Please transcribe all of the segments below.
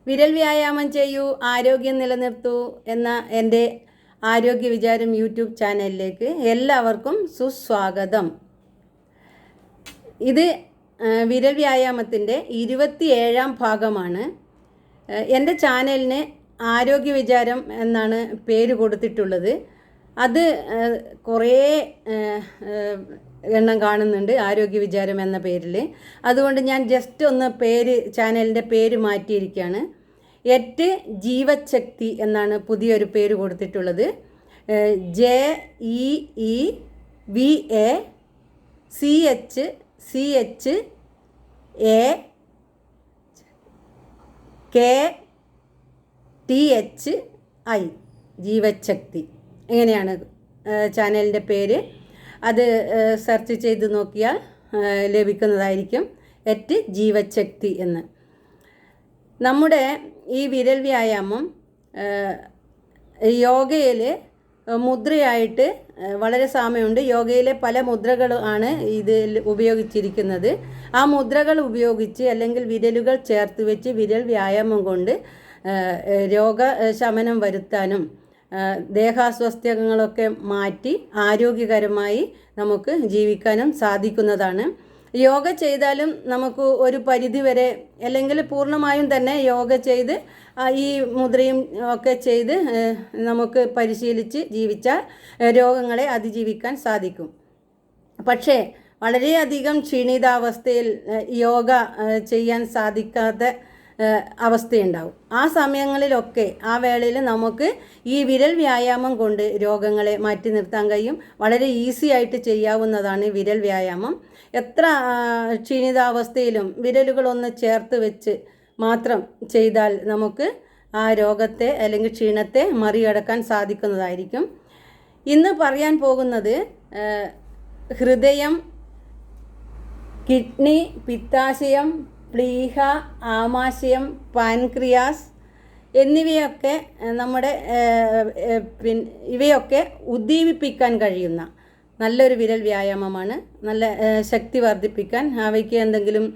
വിരൽ വ്യായാമം ചെയ്യൂ, ആരോഗ്യം നിലനിർത്തൂ എന്ന എൻ്റെ ആരോഗ്യ വിചാരം യൂട്യൂബ് ചാനലിലേക്ക് എല്ലാവർക്കും സുസ്വാഗതം. ഇത് വിരൽ വ്യായാമത്തിൻ്റെ 27ാം ഭാഗമാണ്. എൻ്റെ ചാനലിന് ആരോഗ്യ വിചാരം എന്നാണ് പേര് കൊടുത്തിട്ടുള്ളത്. അത് കുറേ എണ്ണം കാണുന്നുണ്ട് ആരോഗ്യ വിചാരം എന്ന പേരിൽ. അതുകൊണ്ട് ഞാൻ ജസ്റ്റ് ഒന്ന് ചാനലിൻ്റെ പേര് മാറ്റിയിരിക്കുകയാണ്. എറ്റ് ജീവശക്തി എന്നാണ് പുതിയൊരു പേര് കൊടുത്തിട്ടുള്ളത്. JEVACHI ജീവശക്തി ഇങ്ങനെയാണ് ചാനലിൻ്റെ പേര്. അത് സെർച്ച് ചെയ്ത് നോക്കിയാൽ ലഭിക്കുന്നതായിരിക്കും, എറ്റ് ജീവശക്തി എന്ന്. നമ്മുടെ ഈ വിരൽ വ്യായാമം യോഗയിൽ മുദ്രയായിട്ട് വളരെ സാമ്യമുണ്ട്. യോഗയിലെ പല മുദ്രകളാണ് ഇതിൽ ഉപയോഗിച്ചിരിക്കുന്നത്. ആ മുദ്രകൾ ഉപയോഗിച്ച് അല്ലെങ്കിൽ വിരലുകൾ ചേർത്ത് വെച്ച് വിരൽ വ്യായാമം കൊണ്ട് രോഗശമനം വരുത്താനും ദേഹാസ്വാസ്ഥ്യങ്ങളൊക്കെ മാറ്റി ആരോഗ്യകരമായി നമുക്ക് ജീവിക്കാനും സാധിക്കുന്നതാണ്. യോഗ ചെയ്താലും നമുക്ക് ഒരു പരിധി വരെ അല്ലെങ്കിൽ പൂർണ്ണമായും തന്നെ യോഗ ചെയ്ത് ഈ മുദ്രയും ഒക്കെ ചെയ്ത് നമുക്ക് പരിശീലിച്ച് ജീവിച്ചാൽ രോഗങ്ങളെ അതിജീവിക്കാൻ സാധിക്കും. പക്ഷേ വളരെയധികം ക്ഷീണിതാവസ്ഥയിൽ യോഗ ചെയ്യാൻ സാധിക്കാത്ത അവസ്ഥയുണ്ടാവും. ആ സമയങ്ങളിലൊക്കെ ആ വേളയിൽ നമുക്ക് ഈ വിരൽ വ്യായാമം കൊണ്ട് രോഗങ്ങളെ മാറ്റി നിർത്താൻ കഴിയും. വളരെ ഈസി ആയിട്ട് ചെയ്യാവുന്നതാണ് വിരൽ വ്യായാമം. എത്ര ക്ഷീണിതാവസ്ഥയിലും വിരലുകളൊന്ന് ചേർത്ത് വെച്ച് മാത്രം ചെയ്താൽ നമുക്ക് ആ രോഗത്തെ അല്ലെങ്കിൽ ക്ഷീണത്തെ മറികടക്കാൻ സാധിക്കുന്നതായിരിക്കും. ഇന്ന് പറയാൻ പോകുന്നത് ഹൃദയം, കിഡ്നി, പിത്താശയം, പ്ലീഹ, ആമാശയം, പാൻക്രിയാസ് എന്നിവയൊക്കെ ഇവയൊക്കെ ഉദ്ദീപിപ്പിക്കാൻ കഴിയുന്ന നല്ലൊരു വിരൽ വ്യായാമമാണ്. നല്ല ശക്തി വർദ്ധിപ്പിക്കാൻ, അവയ്ക്ക് എന്തെങ്കിലും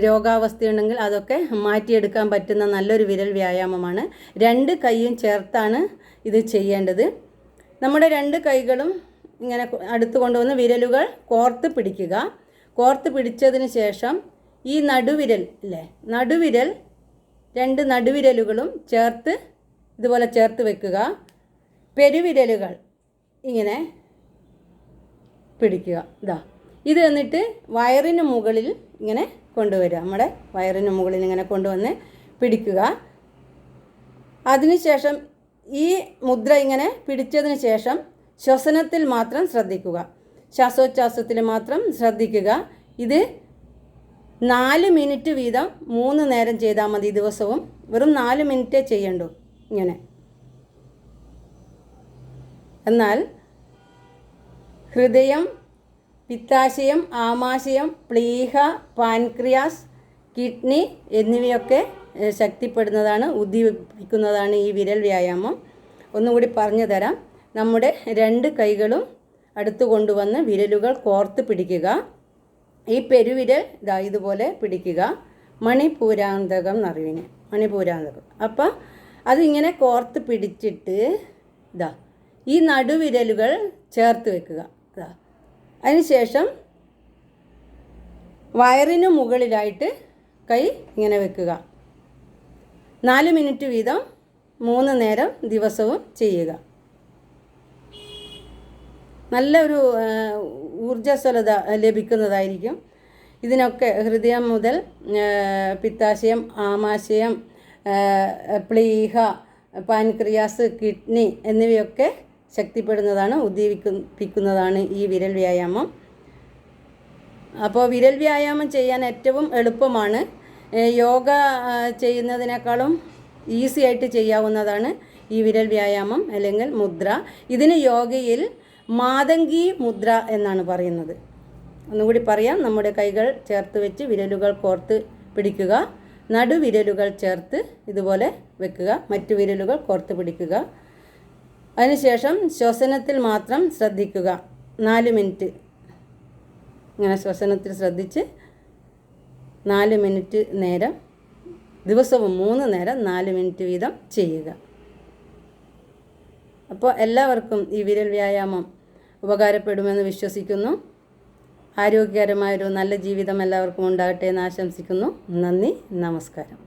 രോഗാവസ്ഥയുണ്ടെങ്കിൽ അതൊക്കെ മാറ്റിയെടുക്കാൻ പറ്റുന്ന നല്ലൊരു വിരൽ വ്യായാമമാണ്. 2 കൈയും ചേർത്താണ് ഇത് ചെയ്യേണ്ടത്. നമ്മുടെ 2 കൈകളും ഇങ്ങനെ അടുത്ത് കൊണ്ടുവന്ന് വിരലുകൾ കോർത്ത് പിടിക്കുക. കോർത്ത് പിടിച്ചതിന് ശേഷം ഈ നടുവിരൽ 2 നടുവിരലുകളും ഇതുപോലെ ചേർത്ത് വെക്കുക. പെരുവിരലുകൾ ഇങ്ങനെ പിടിക്കുക. ഇത് എന്നിട്ട് വയറിന് മുകളിൽ ഇങ്ങനെ കൊണ്ടുവരിക. നമ്മുടെ വയറിന് മുകളിൽ ഇങ്ങനെ കൊണ്ടുവന്ന് പിടിക്കുക. അതിനുശേഷം ഈ മുദ്ര ഇങ്ങനെ പിടിച്ചതിന് ശേഷം ശ്വസനത്തിൽ മാത്രം ശ്രദ്ധിക്കുക. ശ്വാസോച്ഛ്വാസത്തിൽ മാത്രം ശ്രദ്ധിക്കുക. ഇത് 4 മിനിറ്റ് വീതം 3 നേരം ചെയ്താൽ മതി. ദിവസവും വെറും 4 മിനിറ്റേ ചെയ്യണ്ടൂ ഇങ്ങനെ. എന്നാൽ ഹൃദയം, പിത്താശയം, ആമാശയം, പ്ലീഹ, പാൻക്രിയാസ്, കിഡ്നി എന്നിവയൊക്കെ ശക്തിപ്പെടുന്നതാണ്, ഉദ്ദീപിക്കുന്നതാണ് ഈ വിരൽ വ്യായാമം. ഒന്നുകൂടി പറഞ്ഞു തരാം. നമ്മുടെ 2 കൈകളും അടുത്ത് കൊണ്ടുവന്ന് വിരലുകൾ കോർത്ത് പിടിക്കുക. ഈ പെരുവിരൽ ഇതുപോലെ പിടിക്കുക. മണിപൂരാന്തകം എന്നറിവിന് മണിപൂരാന്തകം. അപ്പം അതിങ്ങനെ കോർത്ത് പിടിച്ചിട്ട് ഈ നടുവിരലുകൾ ചേർത്ത് വെക്കുക. അതിനുശേഷം വയറിന് മുകളിലായിട്ട് കൈ ഇങ്ങനെ വെക്കുക. 4 മിനിറ്റ് വീതം 3 നേരം ദിവസവും ചെയ്യുക. നല്ലൊരു ഊർജ്ജസ്വലത ലഭിക്കുന്നതായിരിക്കും. ഇതിനൊക്കെ ഹൃദയം മുതൽ പിത്താശയം, ആമാശയം, പ്ലീഹ, പാൻക്രിയാസ്, കിഡ്നി എന്നിവയൊക്കെ ശക്തിപ്പെടുന്നതാണ്, ഉദ്ദീപിക്കുന്നതാണ് ഈ വിരൽ വ്യായാമം. അപ്പോൾ വിരൽ വ്യായാമം ചെയ്യാൻ ഏറ്റവും എളുപ്പമാണ്. യോഗ ചെയ്യുന്നതിനേക്കാളും ഈസി ആയിട്ട് ചെയ്യാവുന്നതാണ് ഈ വിരൽ വ്യായാമം അല്ലെങ്കിൽ മുദ്ര. ഇതിന് യോഗയിൽ മാതങ്കി മുദ്ര എന്നാണ് പറയുന്നത്. ഒന്നുകൂടി പറയാം. നമ്മുടെ കൈകൾ ചേർത്ത് വെച്ച് വിരലുകൾ കോർത്ത് പിടിക്കുക. നടുവിരലുകൾ ചേർത്ത് ഇതുപോലെ വെക്കുക. മറ്റു വിരലുകൾ കോർത്ത് പിടിക്കുക. അതിനുശേഷം ശ്വസനത്തിൽ മാത്രം ശ്രദ്ധിക്കുക. 4 മിനിറ്റ് ഇങ്ങനെ ശ്വസനത്തിൽ ശ്രദ്ധിച്ച് 4 മിനിറ്റ് നേരം ദിവസവും 3 നേരം 4 മിനിറ്റ് വീതം ചെയ്യുക. അപ്പോൾ എല്ലാവർക്കും ഈ വിരൽ വ്യായാമം ഉപകാരപ്പെടുമെന്ന് വിശ്വസിക്കുന്നു. ആരോഗ്യകരമായൊരു നല്ല ജീവിതം എല്ലാവർക്കും ഉണ്ടാകട്ടെ എന്ന് ആശംസിക്കുന്നു. നന്ദി, നമസ്കാരം.